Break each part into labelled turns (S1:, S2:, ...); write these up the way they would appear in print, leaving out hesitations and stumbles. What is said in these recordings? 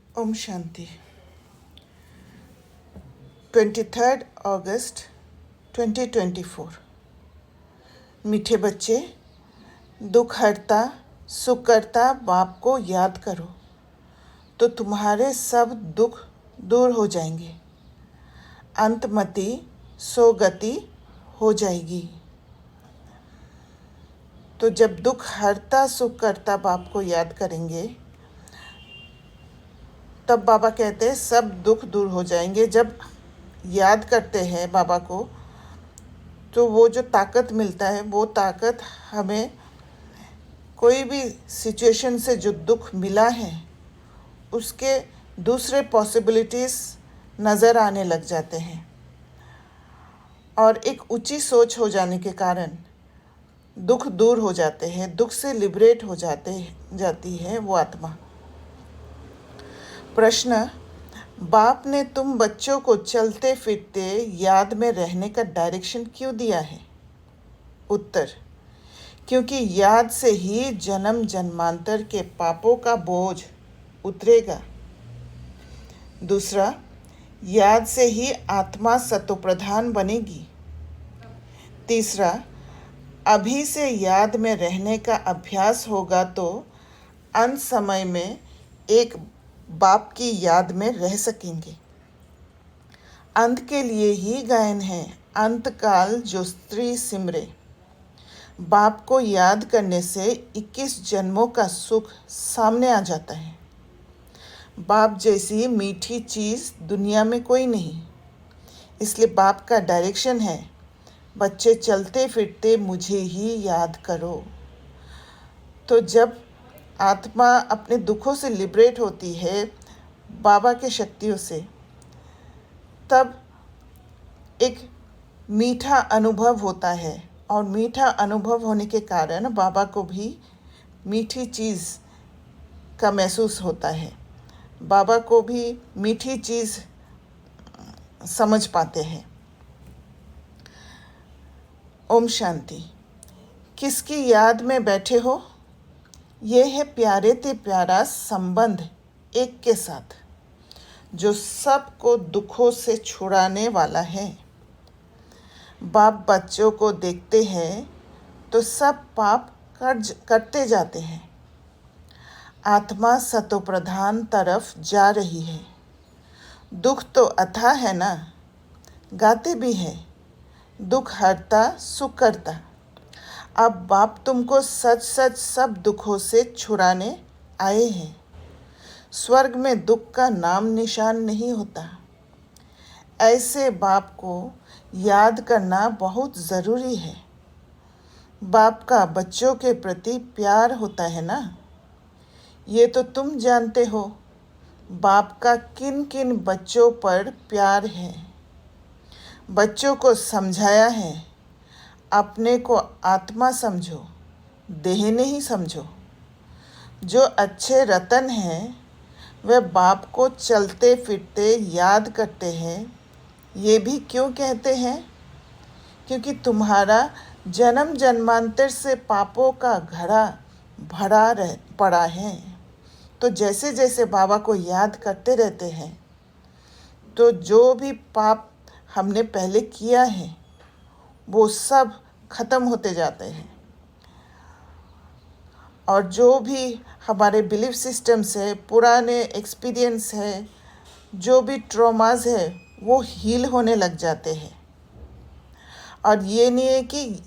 S1: ओम शांति। 23 अगस्त 2024। मीठे बच्चे, दुख हरता सुख करता बाप को याद करो तो तुम्हारे सब दुख दूर हो जाएंगे। अंतमति सोगति हो जाएगी। तो जब दुख हरता सुख करता बाप को याद करेंगे तब बाबा कहते हैं सब दुख दूर हो जाएंगे। जब याद करते हैं बाबा को तो वो जो ताकत मिलता है, वो ताकत हमें कोई भी सिचुएशन से जो दुख मिला है उसके दूसरे पॉसिबिलिटीज़ नज़र आने लग जाते हैं और एक ऊंची सोच हो जाने के कारण दुख दूर हो जाते हैं, दुख से लिबरेट हो जाती है वो आत्मा। प्रश्न: बाप ने तुम बच्चों को चलते फिरते याद में रहने का डायरेक्शन क्यों दिया है? उत्तर: क्योंकि याद से ही जन्म जन्मांतर के पापों का बोझ उतरेगा। दूसरा, याद से ही आत्मा सतोप्रधान बनेगी। तीसरा, अभी से याद में रहने का अभ्यास होगा तो अंत समय में एक बाप की याद में रह सकेंगे। अंत के लिए ही गायन है, अंत काल जो स्त्री सिमरे। बाप को याद करने से 21 जन्मों का सुख सामने आ जाता है। बाप जैसी मीठी चीज़ दुनिया में कोई नहीं। इसलिए बाप का डायरेक्शन है, बच्चे चलते फिरते मुझे ही याद करो। तो जब आत्मा अपने दुखों से लिबरेट होती है बाबा के शक्तियों से, तब एक मीठा अनुभव होता है और मीठा अनुभव होने के कारण बाबा को भी मीठी चीज़ का महसूस होता है। बाबा को भी मीठी चीज़ समझ पाते हैं। ओम शांति। किसकी याद में बैठे हो? ये है प्यारे ते प्यारा संबंध एक के साथ, जो सबको दुखों से छुड़ाने वाला है। बाप बच्चों को देखते हैं तो सब पाप करते जाते हैं। आत्मा सतोप्रधान तरफ जा रही है। दुख तो अथाह है ना, गाते भी हैं, दुख हरता सुख करता। अब बाप तुमको सच सच सब दुखों से छुड़ाने आए हैं। स्वर्ग में दुख का नाम निशान नहीं होता। ऐसे बाप को याद करना बहुत ज़रूरी है। बाप का बच्चों के प्रति प्यार होता है ना, ये तो तुम जानते हो। बाप का किन किन बच्चों पर प्यार है। बच्चों को समझाया है, अपने को आत्मा समझो, देह नहीं समझो। जो अच्छे रतन हैं वे बाप को चलते फिरते याद करते हैं। ये भी क्यों कहते हैं? क्योंकि तुम्हारा जन्म जन्मांतर से पापों का घड़ा भरा पड़ा है। तो जैसे जैसे बाबा को याद करते रहते हैं तो जो भी पाप हमने पहले किया है वो सब ख़त्म होते जाते हैं और जो भी हमारे बिलीफ सिस्टम्स है, पुराने एक्सपीरियंस है, जो भी ट्रॉमास है वो हील होने लग जाते हैं। और ये नहीं है कि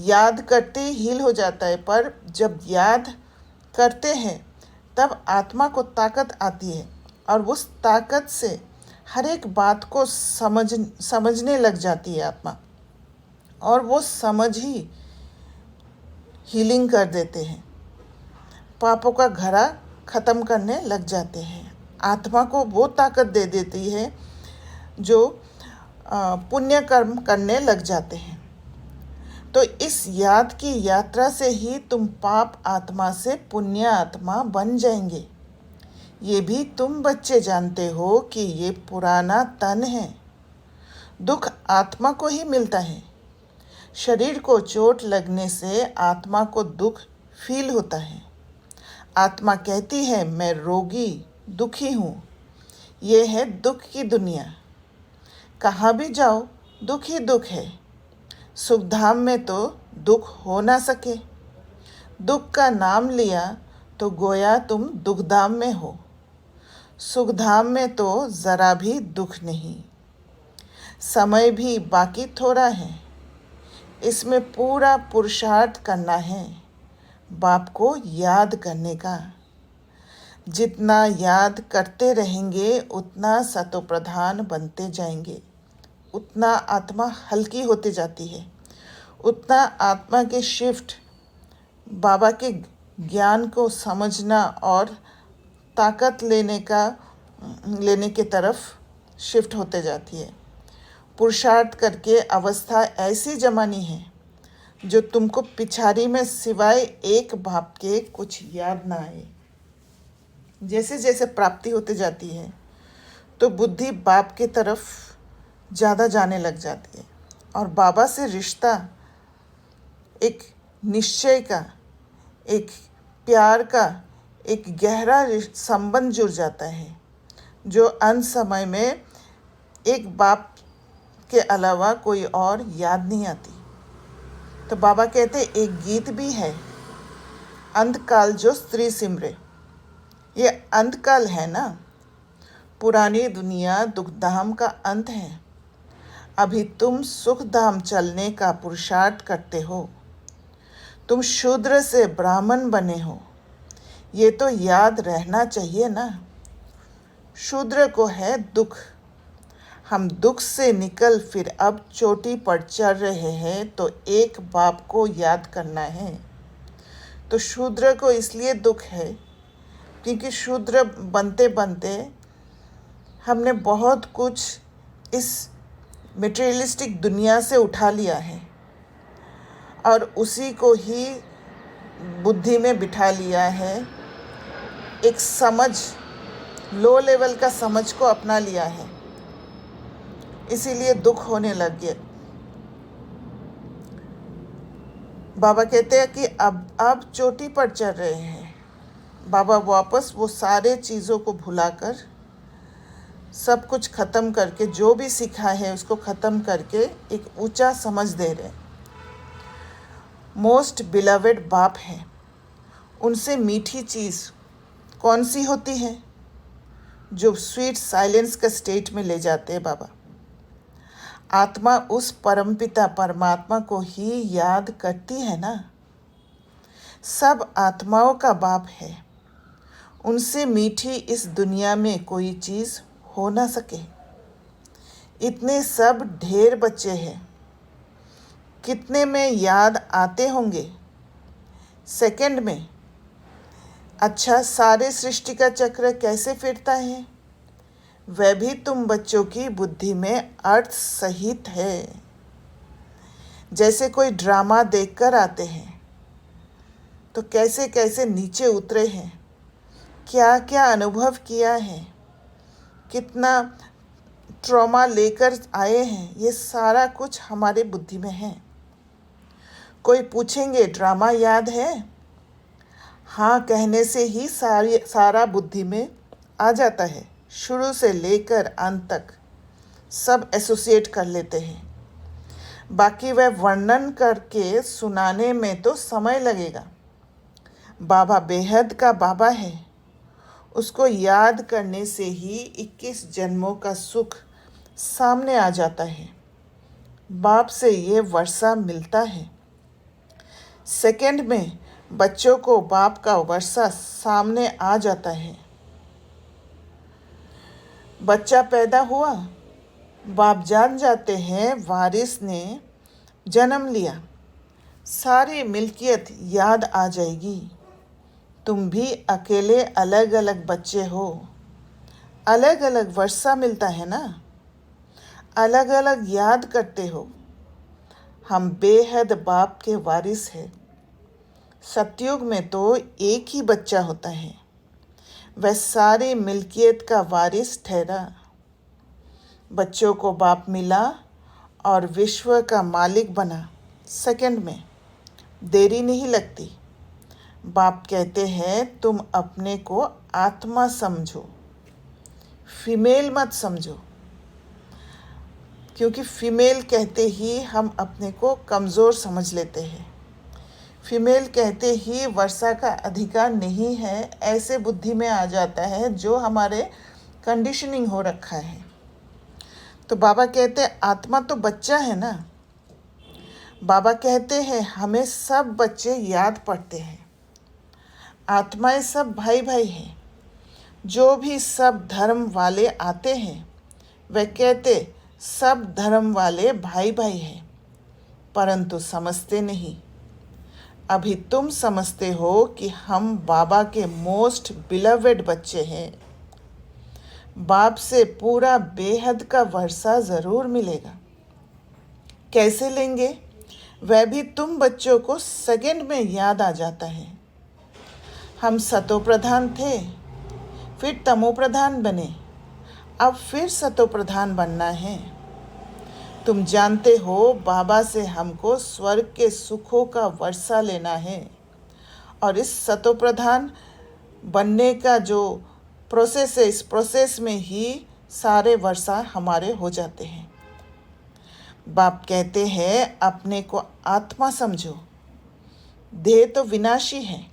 S1: याद करते ही हील हो जाता है, पर जब याद करते हैं तब आत्मा को ताकत आती है और उस ताकत से हर एक बात को समझने लग जाती है आत्मा, और वो समझ ही हीलिंग कर देते हैं। पापों का घड़ा ख़त्म करने लग जाते हैं। आत्मा को वो ताकत दे देती है जो पुण्य कर्म करने लग जाते हैं। तो इस याद की यात्रा से ही तुम पाप आत्मा से पुण्य आत्मा बन जाएंगे। ये भी तुम बच्चे जानते हो कि ये पुराना तन है। दुख आत्मा को ही मिलता है। शरीर को चोट लगने से आत्मा को दुख फील होता है। आत्मा कहती है मैं रोगी दुखी हूँ। ये है दुख की दुनिया। कहाँ भी जाओ दुख ही दुख है। सुख धाम में तो दुख हो ना सके। दुख का नाम लिया तो गोया तुम दुख धाम में हो। सुख धाम में तो ज़रा भी दुख नहीं। समय भी बाकी थोड़ा है। इसमें पूरा पुरुषार्थ करना है बाप को याद करने का। जितना याद करते रहेंगे उतना सतोप्रधान बनते जाएंगे, उतना आत्मा हल्की होती जाती है, उतना आत्मा के शिफ्ट बाबा के ज्ञान को समझना और ताकत लेने के तरफ शिफ्ट होते जाती है। पुरुषार्थ करके अवस्था ऐसी जमानी है जो तुमको पिछाड़ी में सिवाय एक बाप के कुछ याद ना आए। जैसे जैसे प्राप्ति होती जाती है तो बुद्धि बाप के तरफ ज़्यादा जाने लग जाती है और बाबा से रिश्ता एक निश्चय का, एक प्यार का, एक गहरा संबंध जुड़ जाता है जो अंत समय में एक बाप के अलावा कोई और याद नहीं आती। तो बाबा कहते एक गीत भी है, अंतकाल जो स्त्री सिमरे। ये अंतकाल है ना, पुरानी दुनिया दुखधाम का अंत है। अभी तुम सुखधाम चलने का पुरुषार्थ करते हो। तुम शूद्र से ब्राह्मण बने हो, ये तो याद रहना चाहिए ना। शूद्र को है दुख। हम दुख से निकल फिर अब चोटी पर चढ़ रहे हैं तो एक बाप को याद करना है। तो शूद्र को इसलिए दुख है क्योंकि शूद्र बनते बनते हमने बहुत कुछ इस मटेरियलिस्टिक दुनिया से उठा लिया है और उसी को ही बुद्धि में बिठा लिया है। एक समझ, लो लेवल का समझ को अपना लिया है, इसीलिए दुख होने लग गए। बाबा कहते हैं कि अब चोटी पर चढ़ रहे हैं। बाबा वापस वो सारे चीज़ों को भुलाकर, सब कुछ ख़त्म करके, जो भी सीखा है उसको ख़त्म करके एक ऊंचा समझ दे रहे। मोस्ट बिलवेड बाप है। उनसे मीठी चीज़ कौन सी होती है? जो स्वीट साइलेंस का स्टेट में ले जाते हैं बाबा। आत्मा उस परमपिता परमात्मा को ही याद करती है ना। सब आत्माओं का बाप है। उनसे मीठी इस दुनिया में कोई चीज़ हो ना सके। इतने सब ढेर बच्चे हैं, कितने में याद आते होंगे? सेकंड में। अच्छा, सारे सृष्टि का चक्र कैसे फिरता है वह भी तुम बच्चों की बुद्धि में अर्थ सहित है। जैसे कोई ड्रामा देखकर आते हैं तो कैसे कैसे नीचे उतरे हैं, क्या क्या अनुभव किया है, कितना ट्रॉमा लेकर आए हैं, ये सारा कुछ हमारे बुद्धि में है। कोई पूछेंगे ड्रामा याद है? हाँ कहने से ही सारा बुद्धि में आ जाता है। शुरू से लेकर अंत तक सब एसोसिएट कर लेते हैं। बाकी वह वर्णन करके सुनाने में तो समय लगेगा। बाबा बेहद का बाबा है। उसको याद करने से ही 21 जन्मों का सुख सामने आ जाता है। बाप से ये वर्षा मिलता है। सेकंड में बच्चों को बाप का वर्षा सामने आ जाता है। बच्चा पैदा हुआ, बाप जान जाते हैं वारिस ने जन्म लिया, सारी मिल्कियत याद आ जाएगी। तुम भी अकेले अलग अलग बच्चे हो, अलग अलग वर्षा मिलता है ना, अलग अलग याद करते हो। हम बेहद बाप के वारिस हैं। सतयुग में तो एक ही बच्चा होता है, वह सारी मिल्कियत का वारिस ठहरा। बच्चों को बाप मिला और विश्व का मालिक बना। सेकंड में देरी नहीं लगती। बाप कहते हैं तुम अपने को आत्मा समझो। फीमेल मत समझो, क्योंकि फीमेल कहते ही हम अपने को कमज़ोर समझ लेते हैं। फीमेल कहते ही वर्षा का अधिकार नहीं है, ऐसे बुद्धि में आ जाता है जो हमारे कंडीशनिंग हो रखा है। तो बाबा कहते हैं आत्मा तो बच्चा है ना। बाबा कहते हैं हमें सब बच्चे याद पड़ते हैं, आत्माएं सब भाई भाई हैं। जो भी सब धर्म वाले आते हैं वे कहते सब धर्म वाले भाई भाई हैं, परंतु समझते नहीं। अभी तुम समझते हो कि हम बाबा के मोस्ट बिलवेड बच्चे हैं। बाप से पूरा बेहद का वर्षा ज़रूर मिलेगा। कैसे लेंगे वह भी तुम बच्चों को सेकंड में याद आ जाता है। हम सतो प्रधान थे, फिर तमो प्रधान बने, अब फिर सतो प्रधान बनना है। तुम जानते हो बाबा से हमको स्वर्ग के सुखों का वर्षा लेना है, और इस सतो प्रधान बनने का जो प्रोसेस है, इस प्रोसेस में ही सारे वर्षा हमारे हो जाते हैं। बाप कहते हैं अपने को आत्मा समझो। देह तो विनाशी है,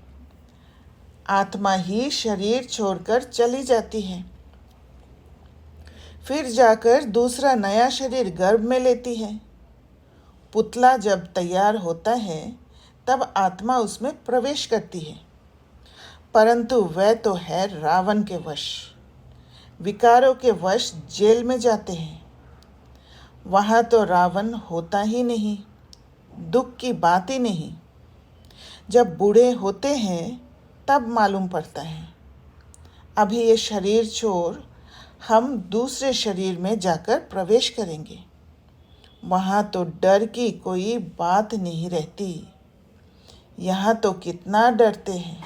S1: आत्मा ही शरीर छोड़कर चली जाती है, फिर जाकर दूसरा नया शरीर गर्भ में लेती है। पुतला जब तैयार होता है तब आत्मा उसमें प्रवेश करती है, परंतु वह तो है रावण के वश, विकारों के वश जेल में जाते हैं। वहाँ तो रावण होता ही नहीं, दुख की बात ही नहीं। जब बूढ़े होते हैं तब मालूम पड़ता है। अभी ये शरीर छोड़ हम दूसरे शरीर में जाकर प्रवेश करेंगे, वहाँ तो डर की कोई बात नहीं रहती। यहाँ तो कितना डरते हैं,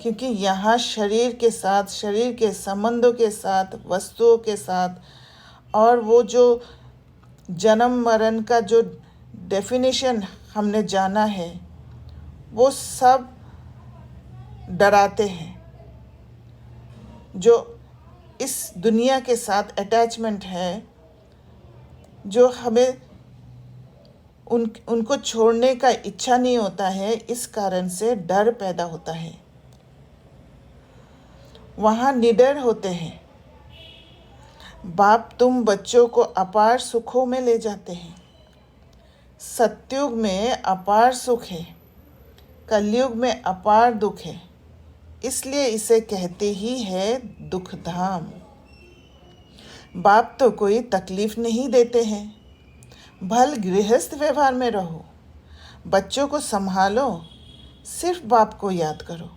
S1: क्योंकि यहाँ शरीर के साथ, शरीर के संबंधों के साथ, वस्तुओं के साथ, और वो जो जन्म मरण का जो डेफिनेशन हमने जाना है वो सब डराते हैं। जो इस दुनिया के साथ अटैचमेंट है, जो हमें उनको छोड़ने का इच्छा नहीं होता है, इस कारण से डर पैदा होता है। वहाँ निडर होते हैं। बाप तुम बच्चों को अपार सुखों में ले जाते हैं। सत्युग में अपार सुख है, कलयुग में अपार दुख है, इसलिए इसे कहते ही है दुख धाम। बाप तो कोई तकलीफ नहीं देते हैं। भल गृहस्थ व्यवहार में रहो, बच्चों को संभालो, सिर्फ बाप को याद करो।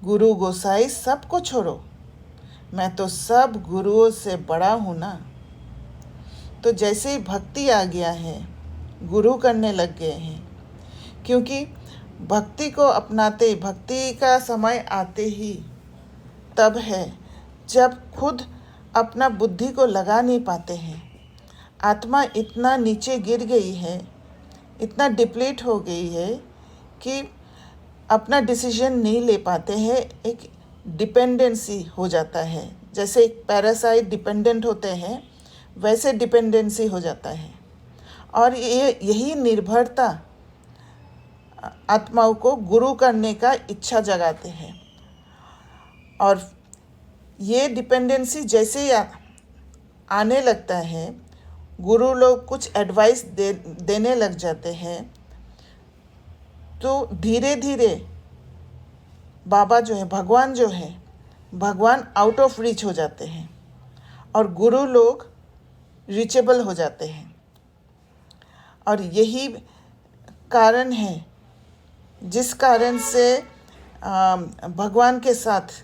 S1: गुरु गोसाई सबको छोड़ो, मैं तो सब गुरुओं से बड़ा हूँ ना। तो जैसे ही भक्ति आ गया है, गुरु करने लग गए हैं, क्योंकि भक्ति को अपनाते, भक्ति का समय आते ही तब है जब खुद अपना बुद्धि को लगा नहीं पाते हैं। आत्मा इतना नीचे गिर गई है, इतना डिप्लीट हो गई है कि अपना डिसीजन नहीं ले पाते हैं। एक डिपेंडेंसी हो जाता है, जैसे एक पैरासाइट डिपेंडेंट होते हैं वैसे डिपेंडेंसी हो जाता है। और यही निर्भरता आत्माओं को गुरु करने का इच्छा जगाते हैं। और ये डिपेंडेंसी जैसे ही आने लगता है, गुरु लोग कुछ एडवाइस देने लग जाते हैं, तो धीरे धीरे बाबा जो है, भगवान जो है, भगवान आउट ऑफ रीच हो जाते हैं और गुरु लोग रीचेबल हो जाते हैं। और यही कारण है जिस कारण से भगवान के साथ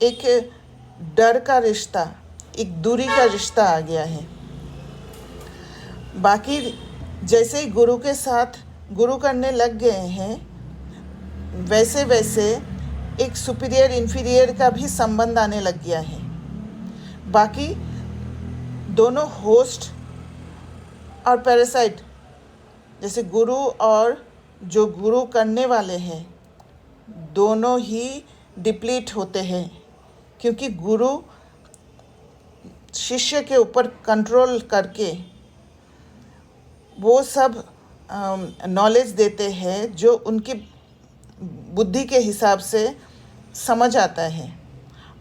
S1: एक डर का रिश्ता, एक दूरी का रिश्ता आ गया है। बाकी जैसे ही गुरु के साथ गुरु करने लग गए हैं, वैसे वैसे एक सुपीरियर इन्फीरियर का भी संबंध आने लग गया है। बाकी दोनों होस्ट और पैरासाइट, जैसे गुरु और जो गुरु करने वाले हैं, दोनों ही डिप्लीट होते हैं क्योंकि गुरु शिष्य के ऊपर कंट्रोल करके वो सब नॉलेज देते हैं जो उनकी बुद्धि के हिसाब से समझ आता है,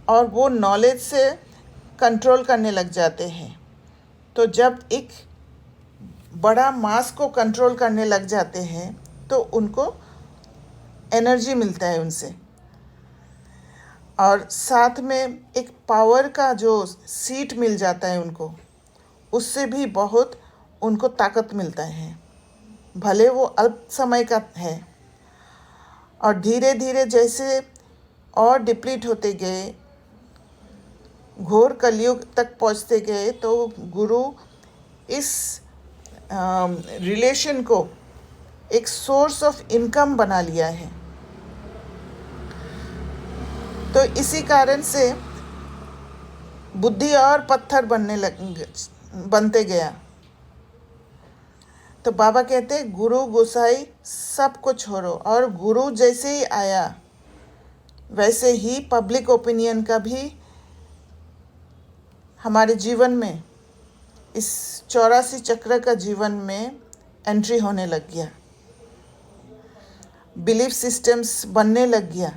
S1: और वो नॉलेज से कंट्रोल करने लग जाते हैं। तो जब एक बड़ा मास को कंट्रोल करने लग जाते हैं तो उनको एनर्जी मिलता है उनसे, और साथ में एक पावर का जो सीट मिल जाता है उनको, उससे भी बहुत उनको ताकत मिलता है, भले वो अल्प समय का है। और धीरे धीरे जैसे और डिप्लीट होते गए, घोर कलयुग तक पहुंचते गए, तो गुरु इस रिलेशन को एक सोर्स ऑफ इनकम बना लिया है। तो इसी कारण से बुद्धि और पत्थर बनते गया। तो बाबा कहते गुरु गोसाई सबको छोड़ो, और गुरु जैसे ही आया वैसे ही पब्लिक ओपिनियन का भी हमारे जीवन में, इस 84 चक्र का जीवन में एंट्री होने लग गया, बिलीफ सिस्टम्स बनने लग गया।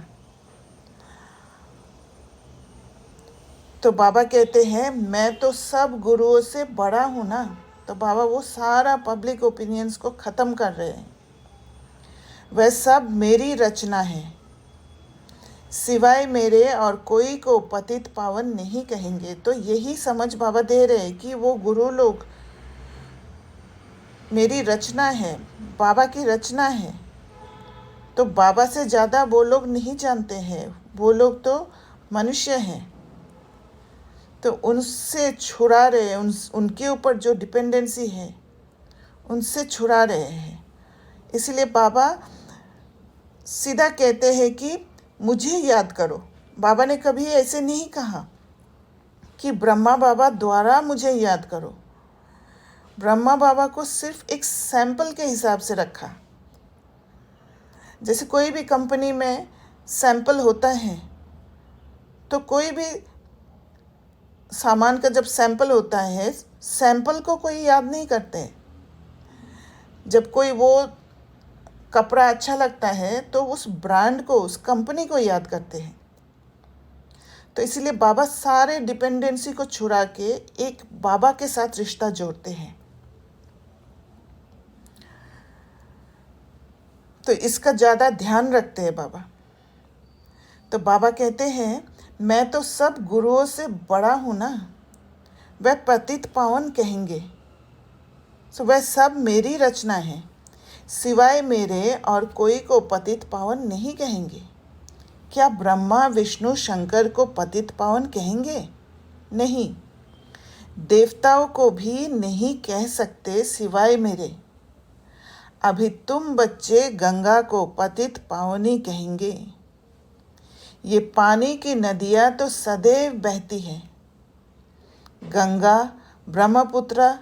S1: तो बाबा कहते हैं मैं तो सब गुरुओं से बड़ा हूँ ना। तो बाबा वो सारा पब्लिक ओपिनियंस को ख़त्म कर रहे हैं। वह सब मेरी रचना है, सिवाय मेरे और कोई को पतित पावन नहीं कहेंगे। तो यही समझ बाबा दे रहे हैं कि वो गुरु लोग मेरी रचना है, बाबा की रचना है। तो बाबा से ज़्यादा वो लोग नहीं जानते हैं, वो लोग तो मनुष्य हैं। तो उनसे छुड़ा रहे हैं, उनके ऊपर जो डिपेंडेंसी है उनसे छुड़ा रहे हैं। इसलिए बाबा सीधा कहते हैं कि मुझे याद करो। बाबा ने कभी ऐसे नहीं कहा कि ब्रह्मा बाबा द्वारा मुझे याद करो। ब्रह्मा बाबा को सिर्फ एक सैंपल के हिसाब से रखा। जैसे कोई भी कंपनी में सैंपल होता है, तो कोई भी सामान का जब सैंपल होता है, सैंपल को कोई याद नहीं करते। जब कोई वो कपड़ा अच्छा लगता है तो उस ब्रांड को, उस कंपनी को याद करते हैं। तो इसलिए बाबा सारे डिपेंडेंसी को छुड़ा के एक बाबा के साथ रिश्ता जोड़ते हैं। तो इसका ज़्यादा ध्यान रखते हैं बाबा। तो बाबा कहते हैं मैं तो सब गुरुओं से बड़ा हूँ ना। वह पतित पावन कहेंगे, सो वह सब मेरी रचना है, सिवाय मेरे और कोई को पतित पावन नहीं कहेंगे। क्या ब्रह्मा विष्णु शंकर को पतित पावन कहेंगे? नहीं, देवताओं को भी नहीं कह सकते सिवाय मेरे। अभी तुम बच्चे गंगा को पतित पावनी कहेंगे। ये पानी की नदियाँ तो सदैव बहती हैं। गंगा, ब्रह्मपुत्र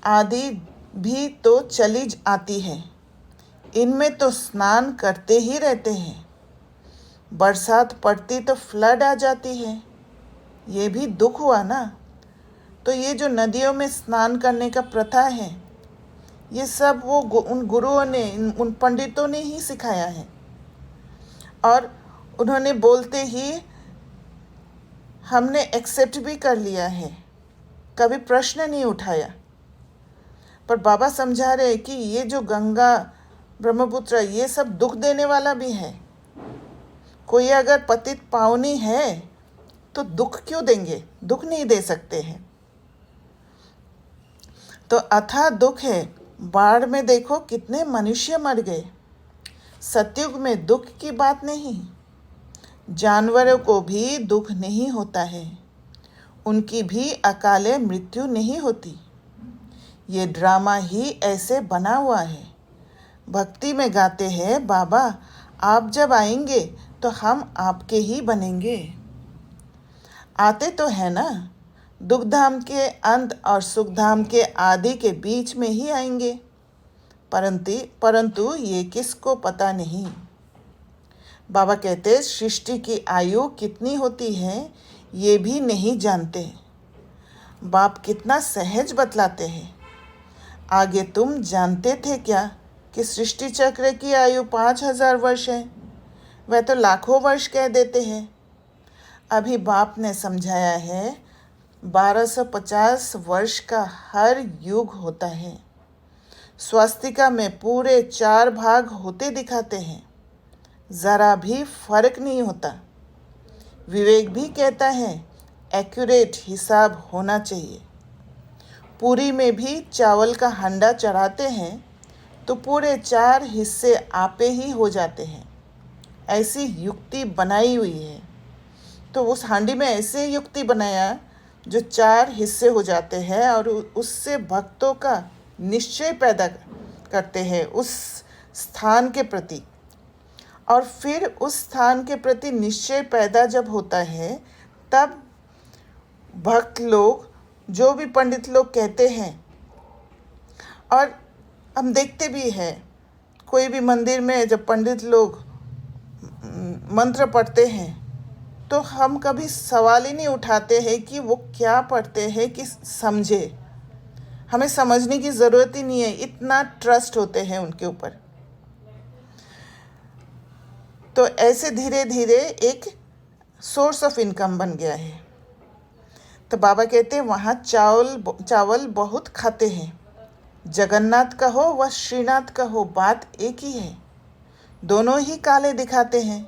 S1: आदि भी तो चली आती है, इनमें तो स्नान करते ही रहते हैं। बरसात पड़ती तो फ्लड आ जाती है, ये भी दुख हुआ ना। तो ये जो नदियों में स्नान करने का प्रथा है, ये सब वो उन गुरुओं ने, उन पंडितों ने ही सिखाया है। और उन्होंने बोलते ही हमने एक्सेप्ट भी कर लिया है, कभी प्रश्न नहीं उठाया। पर बाबा समझा रहे कि ये जो गंगा, ब्रह्मपुत्र, ये सब दुख देने वाला भी है। कोई अगर पतित पावनी है तो दुख क्यों देंगे? दुख नहीं दे सकते हैं। तो अथाह दुख है। बाढ़ में देखो कितने मनुष्य मर गए। सतयुग में दुख की बात नहीं। जानवरों को भी दुख नहीं होता है, उनकी भी अकाले मृत्यु नहीं होती। ये ड्रामा ही ऐसे बना हुआ है। भक्ति में गाते हैं बाबा आप जब आएंगे तो हम आपके ही बनेंगे। आते तो है ना, दुख धाम के अंत और सुख धाम के आदि के बीच में ही आएंगे, परंतु ये किसको पता नहीं। बाबा कहते सृष्टि की आयु कितनी होती है ये भी नहीं जानते। बाप कितना सहज बतलाते हैं। आगे तुम जानते थे क्या कि सृष्टि चक्र की आयु 5000 वर्ष है? वह तो लाखों वर्ष कह देते हैं। अभी बाप ने समझाया है 1250 वर्ष का हर युग होता है। स्वास्तिका में पूरे 4 भाग होते दिखाते हैं, ज़रा भी फर्क नहीं होता। विवेक भी कहता है एक्यूरेट हिसाब होना चाहिए। पूरी में भी चावल का हंडा चढ़ाते हैं तो पूरे 4 हिस्से आपे ही हो जाते हैं। ऐसी युक्ति बनाई हुई है। तो उस हांडी में ऐसे युक्ति बनाया जो 4 हिस्से हो जाते हैं और उससे भक्तों का निश्चय पैदा करते हैं उस स्थान के प्रति। और फिर उस स्थान के प्रति निश्चय पैदा जब होता है तब भक्त लोग, जो भी पंडित लोग कहते हैं, और हम देखते भी हैं कोई भी मंदिर में जब पंडित लोग मंत्र पढ़ते हैं तो हम कभी सवाल ही नहीं उठाते हैं कि वो क्या पढ़ते हैं कि समझे। हमें समझने की ज़रूरत ही नहीं है, इतना ट्रस्ट होते हैं उनके ऊपर। तो ऐसे धीरे धीरे एक सोर्स ऑफ इनकम बन गया है। तो बाबा कहते हैं वहाँ चावल बहुत खाते हैं। जगन्नाथ का हो व श्रीनाथ का हो, बात एक ही है। दोनों ही काले दिखाते हैं।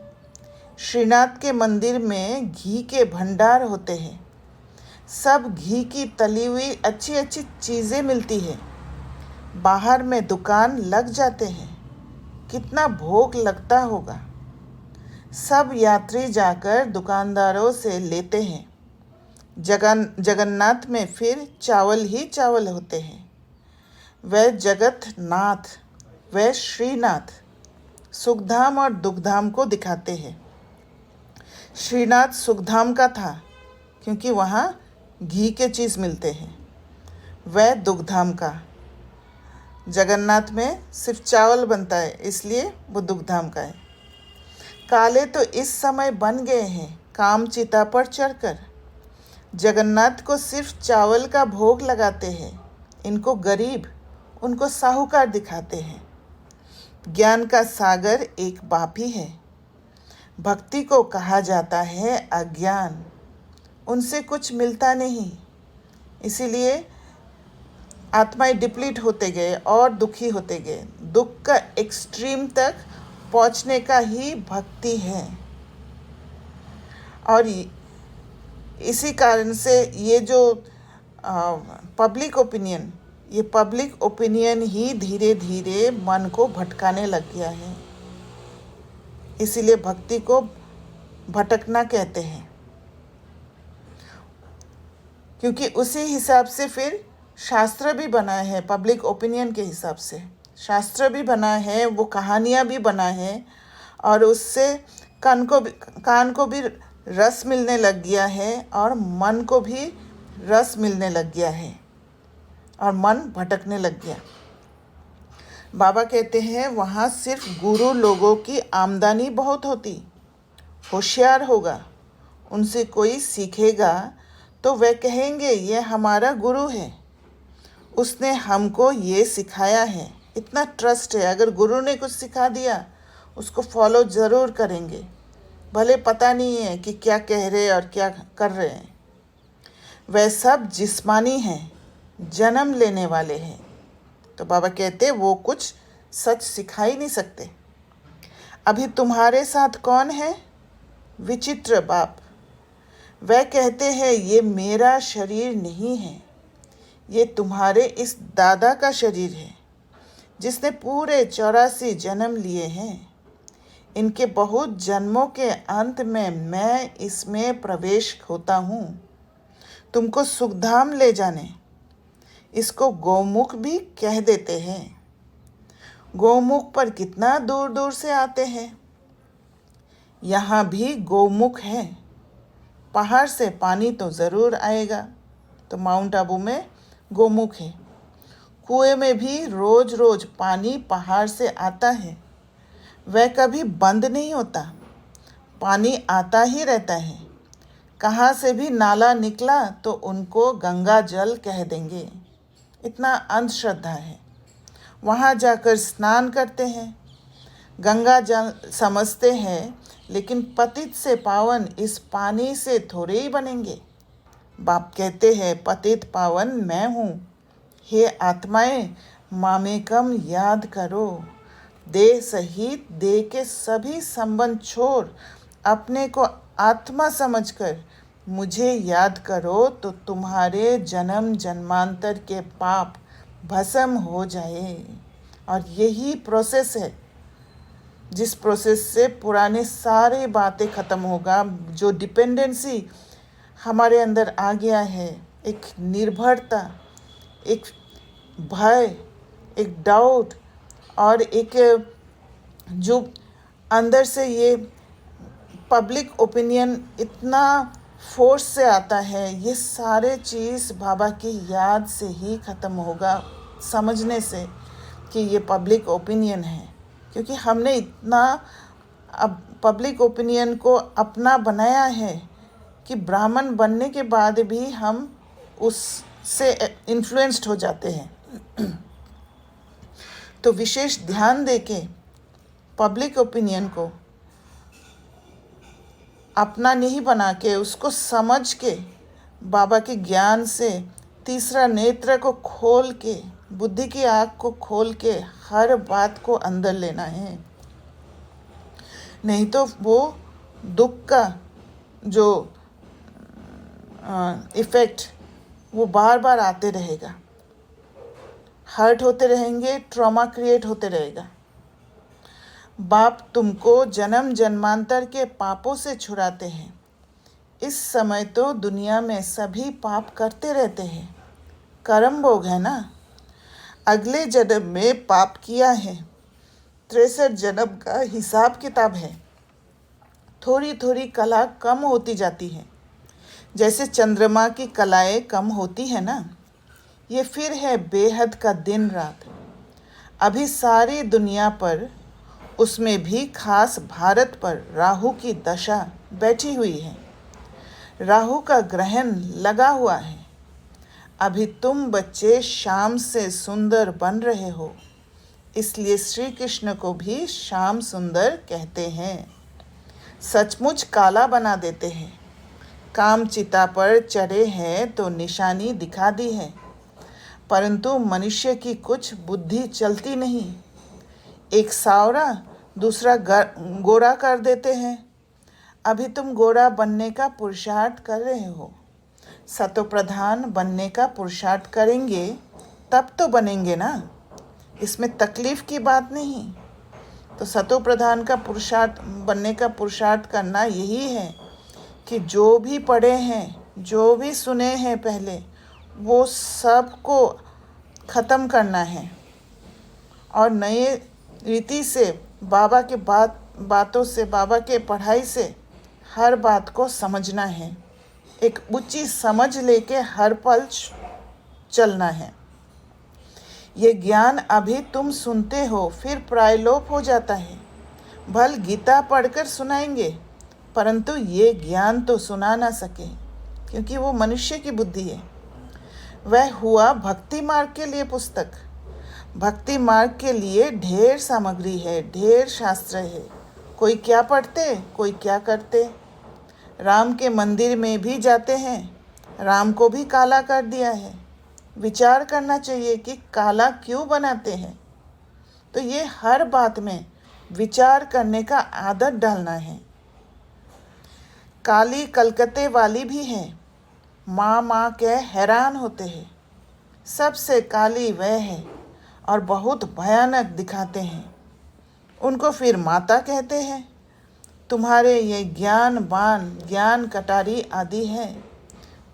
S1: श्रीनाथ के मंदिर में घी के भंडार होते हैं। सब घी की तली हुई अच्छी अच्छी चीज़ें मिलती है। बाहर में दुकान लग जाते हैं। कितना भोग लगता होगा। सब यात्री जाकर दुकानदारों से लेते हैं। जगन्नाथ में फिर चावल ही चावल होते हैं। वह जगतनाथ, वह श्रीनाथ सुखधाम और दुखधाम को दिखाते हैं। श्रीनाथ सुखधाम का था क्योंकि वहाँ घी के चीज़ मिलते हैं। वह दुखधाम का। जगन्नाथ में सिर्फ चावल बनता है इसलिए वो दुखधाम का है। काले तो इस समय बन गए हैं काम चिता पर चढ़कर। जगन्नाथ को सिर्फ चावल का भोग लगाते हैं। इनको गरीब, उनको साहूकार दिखाते हैं। ज्ञान का सागर एक बाप ही है। भक्ति को कहा जाता है अज्ञान। उनसे कुछ मिलता नहीं, इसीलिए आत्माएं डिप्लीट होते गए और दुखी होते गए। दुख का एक्सट्रीम तक पहुंचने का ही भक्ति है। और इसी कारण से ये जो पब्लिक ओपिनियन ही धीरे धीरे मन को भटकाने लग गया है। इसीलिए भक्ति को भटकना कहते हैं, क्योंकि उसी हिसाब से फिर शास्त्र भी बना है। पब्लिक ओपिनियन के हिसाब से शास्त्र भी बना है, वो कहानियाँ भी बना है, और उससे कान को भी रस मिलने लग गया है और मन को भी रस मिलने लग गया है और मन भटकने लग गया। बाबा कहते हैं वहाँ सिर्फ गुरु लोगों की आमदनी बहुत होती। होशियार होगा, उनसे कोई सीखेगा तो वह कहेंगे ये हमारा गुरु है, उसने हमको ये सिखाया है। इतना ट्रस्ट है, अगर गुरु ने कुछ सिखा दिया उसको फॉलो ज़रूर करेंगे, भले पता नहीं है कि क्या कह रहे और क्या कर रहे हैं। वह सब जिस्मानी हैं, जन्म लेने वाले हैं। तो बाबा कहते वो कुछ सच सिखा ही नहीं सकते। अभी तुम्हारे साथ कौन है? विचित्र बाप। वह कहते हैं ये मेरा शरीर नहीं है, ये तुम्हारे इस दादा का शरीर है जिसने पूरे 84 जन्म लिए हैं। इनके बहुत जन्मों के अंत में मैं इसमें प्रवेश होता हूँ तुमको सुखधाम ले जाने। इसको गौमुख भी कह देते हैं। गौमुख पर कितना दूर दूर से आते हैं। यहाँ भी गौमुख है। पहाड़ से पानी तो ज़रूर आएगा, तो माउंट आबू में गौमुख है। कुएं में भी रोज़ रोज़ पानी पहाड़ से आता है, वह कभी बंद नहीं होता, पानी आता ही रहता है। कहाँ से भी नाला निकला तो उनको गंगा जल कह देंगे। इतना अंधश्रद्धा है। वहाँ जाकर स्नान करते हैं, गंगा जल समझते हैं, लेकिन पतित से पावन इस पानी से थोड़े ही बनेंगे। बाप कहते हैं पतित पावन मैं हूँ। हे आत्माएं, मामेकम याद करो। देह सहित देह के सभी संबंध छोड़ अपने को आत्मा समझकर मुझे याद करो तो तुम्हारे जन्म जन्मांतर के पाप भस्म हो जाए। और यही प्रोसेस है जिस प्रोसेस से पुराने सारे बातें ख़त्म होगा। जो डिपेंडेंसी हमारे अंदर आ गया है, एक निर्भरता, एक भय, एक डाउट और एक जो अंदर से ये पब्लिक ओपिनियन इतना फोर्स से आता है, ये सारे चीज़ बाबा की याद से ही ख़त्म होगा, समझने से कि ये पब्लिक ओपिनियन है। क्योंकि हमने इतना अब पब्लिक ओपिनियन को अपना बनाया है कि ब्राह्मण बनने के बाद भी हम उससे इन्फ्लुएंस्ड हो जाते हैं। तो विशेष ध्यान देके पब्लिक ओपिनियन को अपना नहीं बना के उसको समझ के बाबा के ज्ञान से तीसरा नेत्र को खोल के, बुद्धि की आँख को खोल के हर बात को अंदर लेना है। नहीं तो वो दुख का जो इफ़ेक्ट वो बार बार आते रहेगा, हर्ट होते रहेंगे, ट्रॉमा क्रिएट होते रहेगा। बाप तुमको जन्म जन्मांतर के पापों से छुड़ाते हैं। इस समय तो दुनिया में सभी पाप करते रहते हैं, कर्म भोग है ना। अगले जन्म में पाप किया है, 63 जन्म का हिसाब किताब है। थोड़ी थोड़ी कला कम होती जाती है, जैसे चंद्रमा की कलाएं कम होती है ना। ये फिर है बेहद का दिन रात। अभी सारी दुनिया पर, उसमें भी खास भारत पर राहु की दशा बैठी हुई है। राहु का ग्रहण लगा हुआ है। अभी तुम बच्चे शाम से सुंदर बन रहे हो, इसलिए श्री कृष्ण को भी श्याम सुंदर कहते हैं। सचमुच काला बना देते हैं। काम चिता पर चढ़े हैं तो निशानी दिखा दी है, परंतु मनुष्य की कुछ बुद्धि चलती नहीं। एक सावरा दूसरा गोरा कर देते हैं। अभी तुम गोरा बनने का पुरुषार्थ कर रहे हो। सतोप्रधान बनने का पुरुषार्थ करेंगे तब तो बनेंगे ना, इसमें तकलीफ़ की बात नहीं। तो सतोप्रधान का पुरुषार्थ बनने का पुरुषार्थ करना यही है कि जो भी पढ़े हैं, जो भी सुने हैं पहले, वो सब को ख़त्म करना है और नए रीति से बाबा के बातों से, बाबा के पढ़ाई से हर बात को समझना है। एक ऊंची समझ लेके हर पल चलना है। ये ज्ञान अभी तुम सुनते हो, फिर प्रायलोप हो जाता है। भल गीता पढ़कर सुनाएंगे, परंतु ये ज्ञान तो सुना ना सके, क्योंकि वो मनुष्य की बुद्धि है। वह हुआ भक्ति मार्ग के लिए पुस्तक। भक्ति मार्ग के लिए ढेर सामग्री है, ढेर शास्त्र है। कोई क्या पढ़ते, कोई क्या करते। राम के मंदिर में भी जाते हैं, राम को भी काला कर दिया है। विचार करना चाहिए कि काला क्यों बनाते हैं। तो ये हर बात में विचार करने का आदत डालना है। काली कलकत्ते वाली भी है, माँ के हैरान होते हैं। सबसे काली वह है और बहुत भयानक दिखाते हैं। उनको फिर माता कहते हैं। तुम्हारे ये ज्ञानवान, ज्ञान कटारी आदि हैं,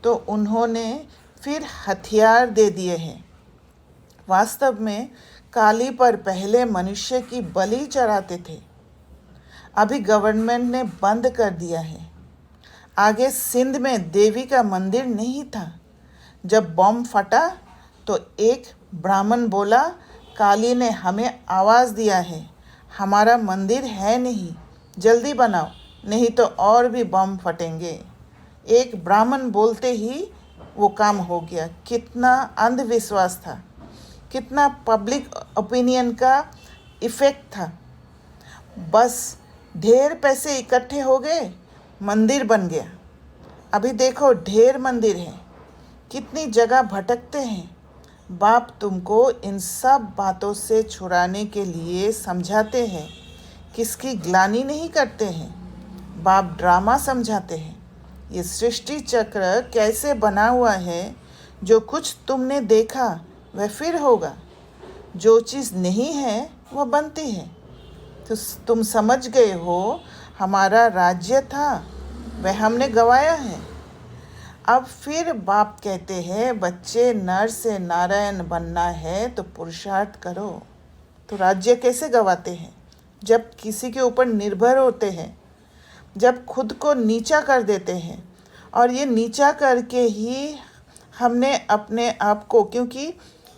S1: तो उन्होंने फिर हथियार दे दिए हैं। वास्तव में काली पर पहले मनुष्य की बलि चढ़ाते थे, अभी गवर्नमेंट ने बंद कर दिया है। आगे सिंध में देवी का मंदिर नहीं था। जब बॉम्ब फटा तो एक ब्राह्मण बोला, काली ने हमें आवाज़ दिया है, हमारा मंदिर है नहीं, जल्दी बनाओ, नहीं तो और भी बम फटेंगे। एक ब्राह्मण बोलते ही वो काम हो गया। कितना अंधविश्वास था, कितना पब्लिक ओपिनियन का इफ़ेक्ट था। बस ढेर पैसे इकट्ठे हो गए, मंदिर बन गया। अभी देखो ढेर मंदिर हैं, कितनी जगह भटकते हैं। बाप तुमको इन सब बातों से छुड़ाने के लिए समझाते हैं, किसकी ग्लानि नहीं करते हैं। बाप ड्रामा समझाते हैं। ये सृष्टि चक्र कैसे बना हुआ है, जो कुछ तुमने देखा वह फिर होगा, जो चीज़ नहीं है वह बनती है। तो तुम समझ गए हो, हमारा राज्य था वह हमने गंवाया है। अब फिर बाप कहते हैं, बच्चे नर से नारायण बनना है तो पुरुषार्थ करो। तो राज्य कैसे गंवाते हैं? जब किसी के ऊपर निर्भर होते हैं, जब खुद को नीचा कर देते हैं। और ये नीचा करके ही हमने अपने आप को, क्योंकि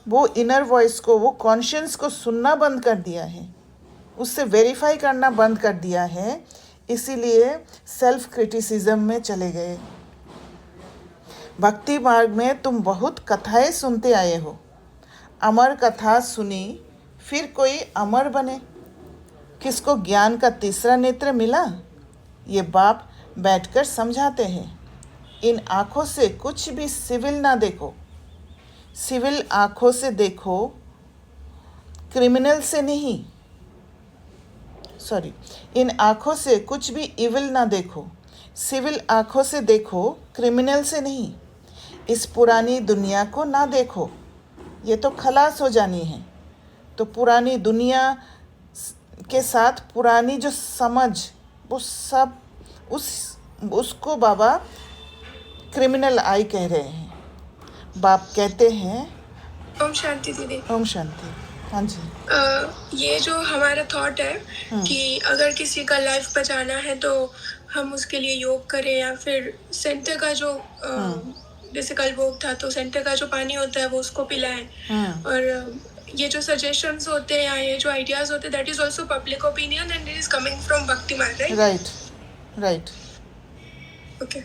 S1: वो इनर वॉइस को, वो कॉन्शियंस को सुनना बंद कर दिया है, उससे वेरीफाई करना बंद कर दिया है, इसीलिए सेल्फ क्रिटिसिज्म में चले गए। भक्ति मार्ग में तुम बहुत कथाएं सुनते आए हो। अमर कथा सुनी, फिर कोई अमर बने। किसको ज्ञान का तीसरा नेत्र मिला? ये बाप बैठकर समझाते हैं। इन आँखों से कुछ भी सिविल ना देखो। सिविल आँखों से देखो, क्रिमिनल से नहीं। इन आँखों से कुछ भी इविल ना देखो। सिविल आँखों से देखो, क्रिमिनल से नहीं। इस पुरानी दुनिया को ना देखो, ये तो खलास हो जानी है। तो पुरानी दुनिया के साथ पुरानी जो समझ, वो सब उसको बाबा क्रिमिनल आई कह रहे हैं। बाप कहते हैं,
S2: ओम शांति दीदी।
S1: ओम शांति। हाँ जी।
S2: ये जो हमारा थॉट है कि अगर किसी का लाइफ बचाना है तो हम उसके लिए योग करें, या फिर सेंटर का जो जैसे कल भोग था तो सेंटर का जो पानी होता है वो उसको पिलाएं। और ये जो सजेशंस होते हैं या ये जो आइडियाज होते हैं, that is also public opinion and it is coming from भक्ति मार्ग, राइट?
S1: राइट।
S2: ओके।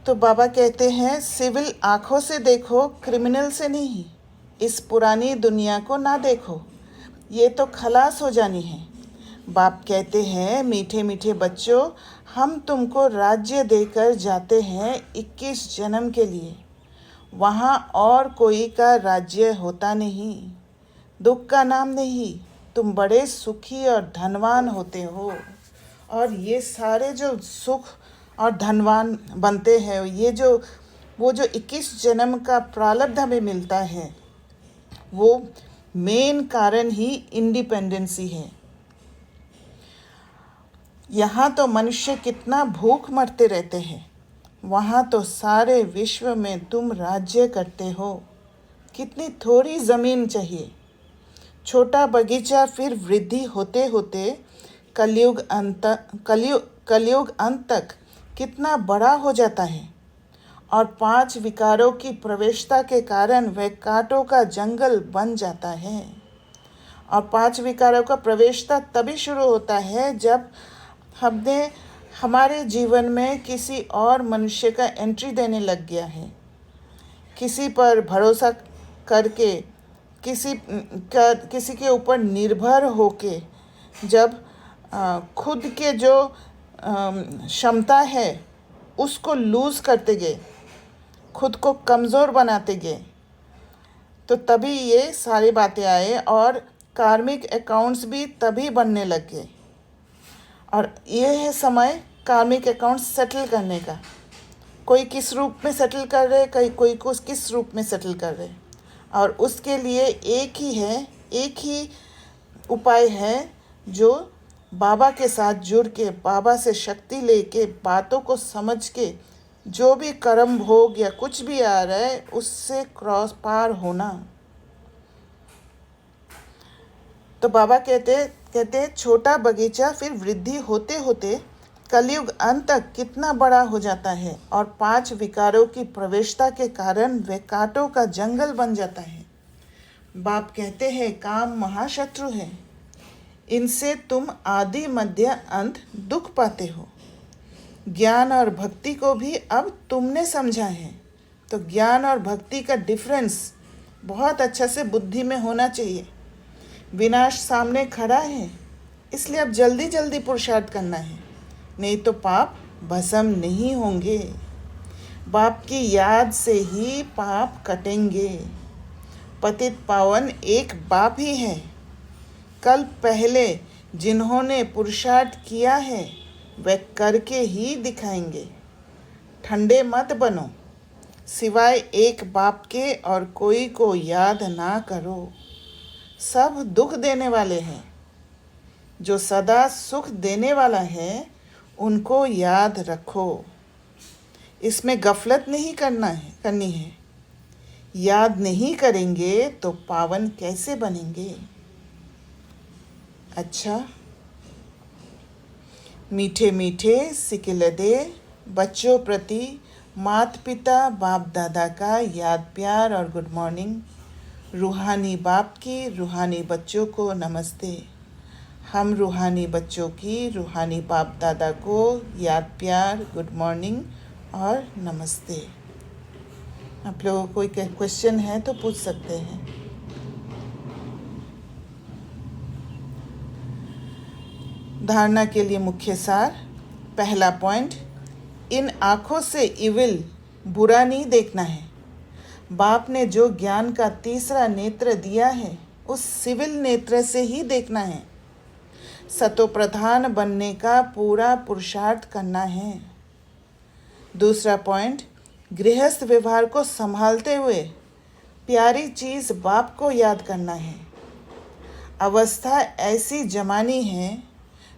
S1: तो बाबा कहते हैं, सिविल आँखों से देखो, क्रिमिनल से नहीं। इस पुरानी दुनिया को ना देखो, ये तो खलास हो जानी है। बाप कहते हैं, मीठे मीठे बच्चों, हम तुमको राज्य देकर जाते हैं 21 जन्म के लिए। वहाँ और कोई का राज्य होता नहीं, दुख का नाम नहीं। तुम बड़े सुखी और धनवान होते हो। और ये सारे जो सुख और धनवान बनते हैं, वो जो 21 जन्म का प्रारब्ध हमें मिलता है, वो मेन कारण ही इंडिपेंडेंसी है। यहाँ तो मनुष्य कितना भूख मरते रहते हैं, वहाँ तो सारे विश्व में तुम राज्य करते हो। कितनी थोड़ी ज़मीन चाहिए। छोटा बगीचा फिर वृद्धि होते होते कलयुग अंत तक कितना बड़ा हो जाता है। और 5 विकारों की प्रवेशता के कारण वह कांटों का जंगल बन जाता है। और 5 विकारों का प्रवेशता तभी शुरू होता है जब हमने हमारे जीवन में किसी और मनुष्य का एंट्री देने लग गया है। किसी पर भरोसा करके, किसी के ऊपर निर्भर होके, जब खुद के जो क्षमता है उसको लूज़ करते गए, खुद को कमज़ोर बनाते गए, तो तभी ये सारी बातें आए और कार्मिक अकाउंट्स भी तभी बनने लग गए। और ये है समय कार्मिक अकाउंट्स सेटल करने का। कोई किस रूप में सेटल कर रहे, कोई किस रूप में सेटल कर रहे। और उसके लिए एक ही उपाय है, जो बाबा के साथ जुड़ के, बाबा से शक्ति लेके, बातों को समझ के, जो भी कर्म भोग या कुछ भी आ रहा है उससे क्रॉस पार होना। तो बाबा कहते हैं, छोटा बगीचा फिर वृद्धि होते होते कलयुग अंत तक कितना बड़ा हो जाता है। और 5 विकारों की प्रवेशता के कारण वह कांटों का जंगल बन जाता है। बाप कहते हैं, काम महाशत्रु है, इनसे तुम आदि मध्य अंत दुख पाते हो। ज्ञान और भक्ति को भी अब तुमने समझा है। तो ज्ञान और भक्ति का डिफरेंस बहुत अच्छा से बुद्धि में होना चाहिए। विनाश सामने खड़ा है, इसलिए अब जल्दी जल्दी पुरुषार्थ करना है, नहीं तो पाप भस्म नहीं होंगे। बाप की याद से ही पाप कटेंगे। पतित पावन एक बाप ही है। कल पहले जिन्होंने पुरुषार्थ किया है वे करके ही दिखाएंगे। ठंडे मत बनो, सिवाय एक बाप के और कोई को याद ना करो। सब दुख देने वाले हैं। जो सदा सुख देने वाला है उनको याद रखो। इसमें गफलत नहीं करनी है। याद नहीं करेंगे तो पावन कैसे बनेंगे। अच्छा, मीठे मीठे सिकिलदे बच्चों प्रति माता पिता बाप दादा का याद प्यार और गुड मॉर्निंग। रूहानी बाप की रूहानी बच्चों को नमस्ते। हम रूहानी बच्चों की रूहानी बाप दादा को याद प्यार गुड मॉर्निंग और नमस्ते। आप लोगों को कोई क्वेश्चन है तो पूछ सकते हैं। धारणा के लिए मुख्य सार। पहला पॉइंट, इन आँखों से इविल बुरा नहीं देखना है। बाप ने जो ज्ञान का तीसरा नेत्र दिया है उस सिविल नेत्र से ही देखना है। सतो प्रधान बनने का पूरा पुरुषार्थ करना है। दूसरा पॉइंट, गृहस्थ व्यवहार को संभालते हुए प्यारी चीज़ बाप को याद करना है। अवस्था ऐसी जमानी है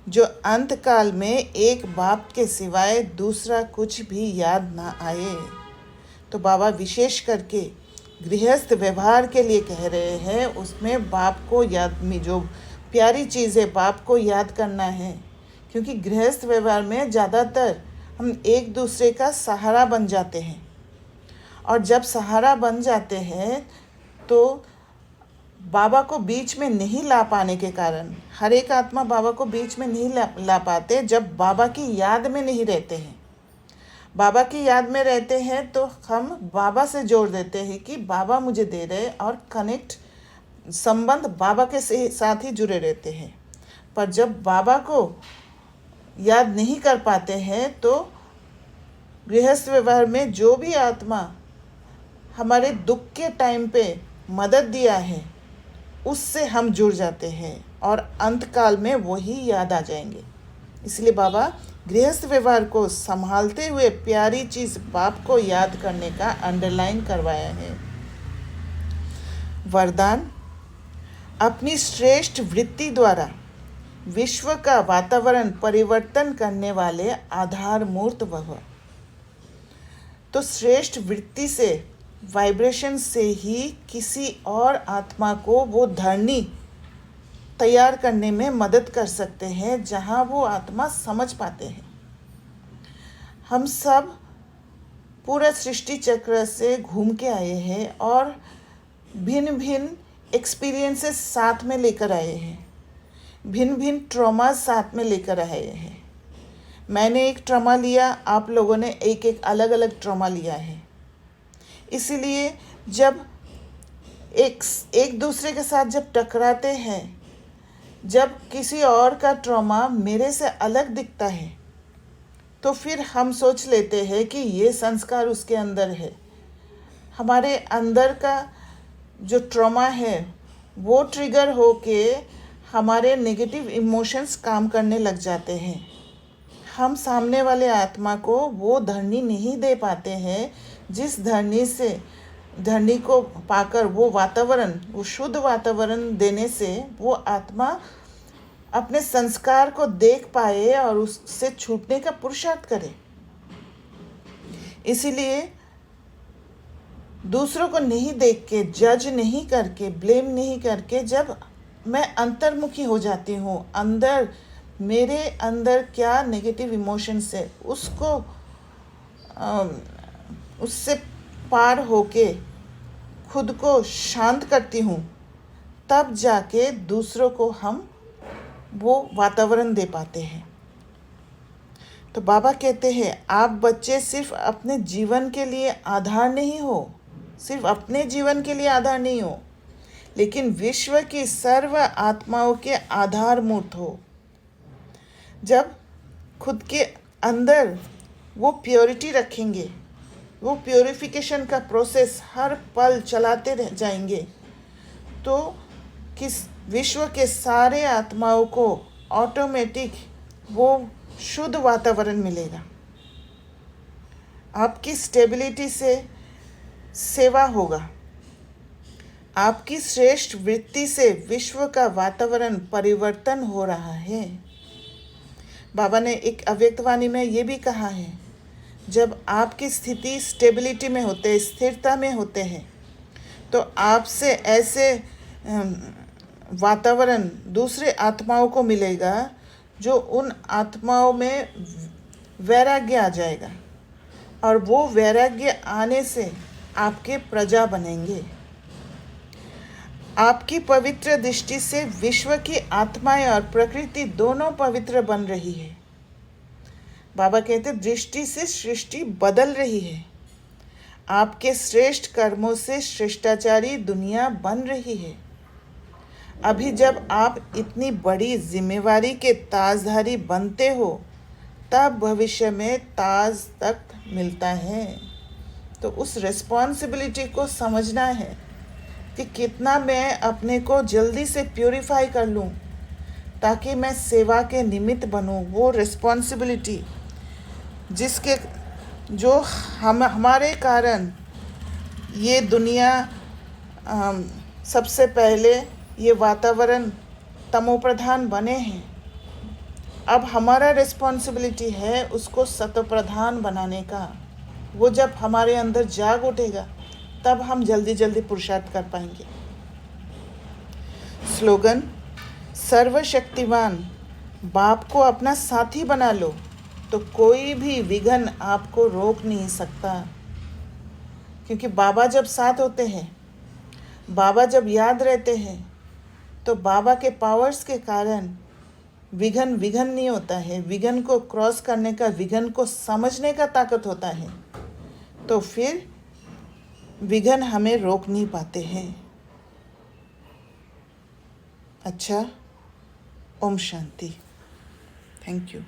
S1: जो अंतकाल में एक बाप के सिवाय दूसरा कुछ भी याद ना आए। तो बाबा विशेष करके गृहस्थ व्यवहार के लिए कह रहे हैं, उसमें बाप को याद में जो प्यारी चीज़ है बाप को याद करना है। क्योंकि गृहस्थ व्यवहार में ज़्यादातर हम एक दूसरे का सहारा बन जाते हैं, और जब सहारा बन जाते हैं तो बाबा को बीच में नहीं ला पाने के कारण हर एक आत्मा बाबा को बीच में नहीं ला पाते। जब बाबा की याद में नहीं रहते हैं, बाबा की याद में रहते हैं तो हम बाबा से जोड़ देते हैं कि बाबा मुझे दे रहे, और कनेक्ट संबंध बाबा के साथ ही जुड़े रहते हैं। पर जब बाबा को याद नहीं कर पाते हैं तो गृहस्थ व्यवहार में जो भी आत्मा हमारे दुख के टाइम पे मदद दिया है उससे हम जुड़ जाते हैं, और अंतकाल में वही याद आ जाएंगे। इसलिए बाबा गृहस्थ व्यवहार को संभालते हुए प्यारी चीज़ बाप को याद करने का अंडरलाइन करवाया है। वरदान, अपनी श्रेष्ठ वृत्ति द्वारा विश्व का वातावरण परिवर्तन करने वाले आधार मूर्त भव। तो श्रेष्ठ वृत्ति से, वाइब्रेशन से ही किसी और आत्मा को वो धरनी तैयार करने में मदद कर सकते हैं जहाँ वो आत्मा समझ पाते हैं। हम सब पूरा सृष्टि चक्र से घूम के आए हैं और भिन्न भिन्न एक्सपीरियंसेस साथ में लेकर आए हैं, भिन्न भिन्न ट्रॉमा साथ में लेकर आए हैं। मैंने एक ट्रॉमा लिया, आप लोगों ने एक अलग अलग ट्रॉमा लिया है। इसीलिए जब एक दूसरे के साथ जब टकराते हैं, जब किसी और का ट्रॉमा मेरे से अलग दिखता है, तो फिर हम सोच लेते हैं कि ये संस्कार उसके अंदर है। हमारे अंदर का जो ट्रॉमा है वो ट्रिगर होके हमारे नेगेटिव इमोशंस काम करने लग जाते हैं। हम सामने वाले आत्मा को वो धरनी नहीं दे पाते हैं जिस धरनी को पाकर वो वातावरण, वो शुद्ध वातावरण देने से वो आत्मा अपने संस्कार को देख पाए और उससे छूटने का पुरुषार्थ करे। इसीलिए दूसरों को नहीं देख के, जज नहीं करके, ब्लेम नहीं करके, जब मैं अंतर्मुखी हो जाती हूँ, मेरे अंदर क्या नेगेटिव इमोशंस है उसको उससे पार होके खुद को शांत करती हूँ, तब जाके दूसरों को हम वो वातावरण दे पाते हैं। तो बाबा कहते हैं आप बच्चे सिर्फ अपने जीवन के लिए आधार नहीं हो, सिर्फ अपने जीवन के लिए आधार नहीं हो, लेकिन विश्व की सर्व आत्माओं के आधारभूत हो। जब खुद के अंदर वो प्योरिटी रखेंगे, वो प्योरिफिकेशन का प्रोसेस हर पल चलाते रह जाएंगे, तो किस विश्व के सारे आत्माओं को ऑटोमेटिक वो शुद्ध वातावरण मिलेगा। आपकी स्टेबिलिटी से सेवा होगा, आपकी श्रेष्ठ वृत्ति से विश्व का वातावरण परिवर्तन हो रहा है। बाबा ने एक अव्यक्तवाणी में ये भी कहा है, जब आपकी स्थिति स्टेबिलिटी में होते हैं, स्थिरता में होते हैं, तो आपसे ऐसे वातावरण दूसरे आत्माओं को मिलेगा जो उन आत्माओं में वैराग्य आ जाएगा, और वो वैराग्य आने से आपके प्रजा बनेंगे। आपकी पवित्र दृष्टि से विश्व की आत्माएं और प्रकृति दोनों पवित्र बन रही है। बाबा कहते दृष्टि से सृष्टि बदल रही है। आपके श्रेष्ठ कर्मों से शिष्टाचारी दुनिया बन रही है। अभी जब आप इतनी बड़ी जिम्मेवारी के ताजधारी बनते हो, तब भविष्य में ताज तक मिलता है। तो उस रिस्पॉन्सिबिलिटी को समझना है कि कितना मैं अपने को जल्दी से प्यूरिफाई कर लूँ ताकि मैं सेवा के निमित्त बनूँ। वो रिस्पॉन्सिबिलिटी जिसके जो हमारे कारण ये दुनिया सबसे पहले ये वातावरण तमोप्रधान बने हैं, अब हमारा रिस्पॉन्सिबिलिटी है उसको सतोप्रधान बनाने का। वो जब हमारे अंदर जाग उठेगा तब हम जल्दी जल्दी पुरुषार्थ कर पाएंगे। स्लोगन, सर्वशक्तिमान बाप को अपना साथी बना लो तो कोई भी विघ्न आपको रोक नहीं सकता, क्योंकि बाबा जब साथ होते हैं, बाबा जब याद रहते हैं, तो बाबा के पावर्स के कारण विघ्न नहीं होता है। विघ्न को क्रॉस करने का, विघ्न को समझने का ताकत होता है, तो फिर विघ्न हमें रोक नहीं पाते हैं। अच्छा, ओम शांति। Thank you.